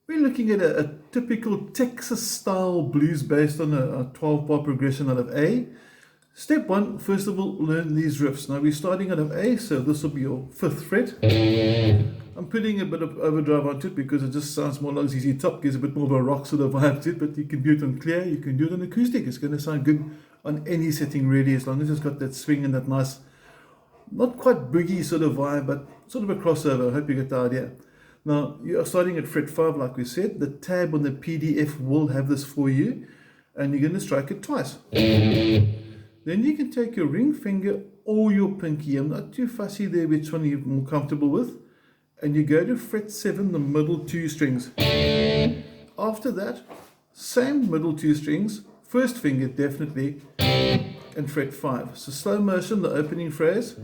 Looking at a typical Texas style blues based on a 12-bar progression out of A. Step one, first of all, learn these riffs. Now we're starting out of A, so this will be your 5th fret. I'm putting a bit of overdrive onto it because it just sounds more like ZZ Top, gives a bit more of a rock sort of vibe to it, but you can do it on clear, you can do it on acoustic. It's going to sound good on any setting really, as long as it's got that swing and that nice, not quite boogie sort of vibe, but sort of a crossover. I hope you get the idea. Now, you are starting at fret 5, like we said. The tab on the PDF will have this for you, and you're going to strike it twice. Then you can take your ring finger or your pinky. I'm not too fussy there which one you're more comfortable with. And you go to fret 7, the middle 2 strings. After that, same middle 2 strings, first finger definitely, and fret 5. So slow motion, the opening phrase.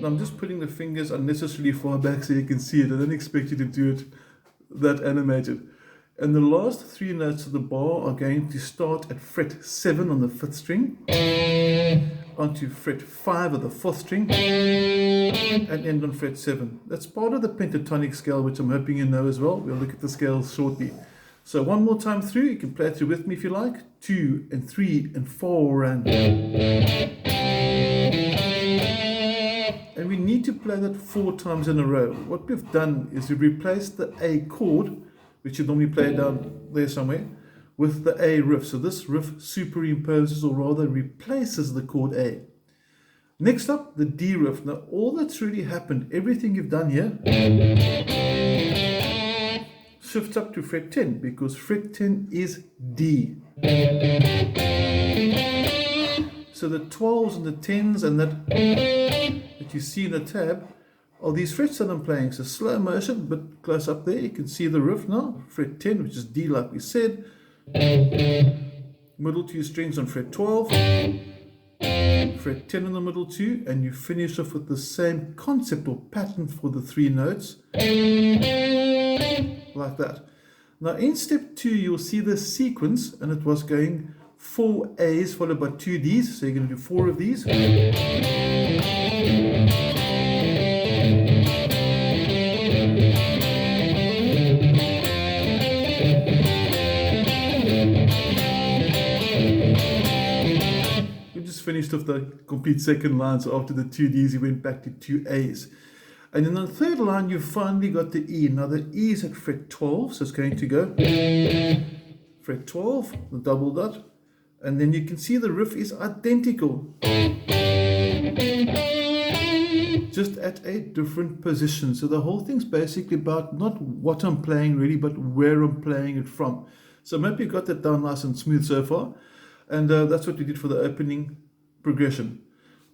I'm just putting the fingers unnecessarily far back so you can see it. I don't expect you to do it that animated. And the last 3 notes of the bar are going to start at fret 7 on the 5th string, onto fret 5 of the 4th string, and end on fret 7. That's part of the pentatonic scale, which I'm hoping you know as well. We'll look at the scales shortly. So one more time through, you can play it through with me if you like. 2 and 3 and 4 and we need to play that 4 times in a row. What we've done is we've replaced the A chord, which you normally play down there somewhere, with the A riff. So this riff superimposes, or rather replaces, the chord A. Next up, the D riff. Now all that's really happened, everything you've done here, shifts up to fret 10, because fret 10 is D. So the 12s and the 10s and that you see in the tab are these frets that I'm playing. So slow motion, but close up there, you can see the riff now. Fret 10, which is D like we said. Middle 2 strings on fret 12. Fret 10 on the middle 2, and you finish off with the same concept or pattern for the 3 notes. Like that. Now in step 2, you'll see the sequence, and it was going 4 A's followed by 2 D's. So you're going to do 4 of these. We just finished off the complete second line. So after the 2 D's, you went back to 2 A's. And in the third line, you finally got the E. Now the E is at fret 12, so it's going to go fret 12, the double dot. And then you can see the riff is identical, just at a different position. So the whole thing's basically about not what I'm playing really, but where I'm playing it from. So maybe you got that down nice and smooth so far. And that's what we did for the opening progression.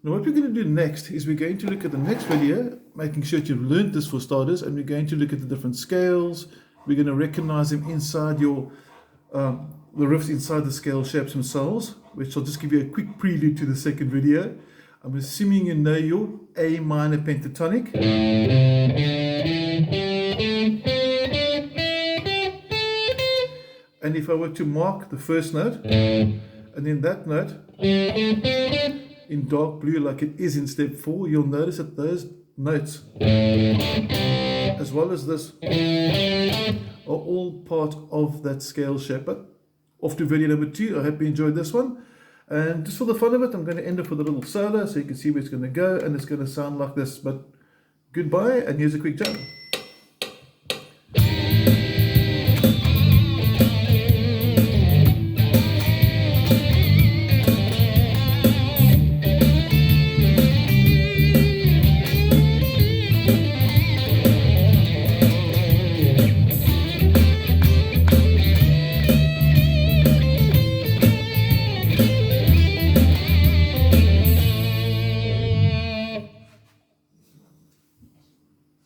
Now what we're going to do next is we're going to look at the next video, making sure you've learned this for starters, and we're going to look at the different scales. We're going to recognize them inside your the riffs inside the scale shapes themselves, which I'll just give you a quick prelude to the second video. I'm assuming you know your A minor pentatonic. And if I were to mark the first note, and then that note in dark blue like it is in step 4, you'll notice that those notes, as well as this, are all part of that scale shape. But off to video number 2. I hope you enjoyed this one. And just for the fun of it, I'm going to end it with a little solo so you can see where it's going to go, and it's going to sound like this. But goodbye, and here's a quick jump.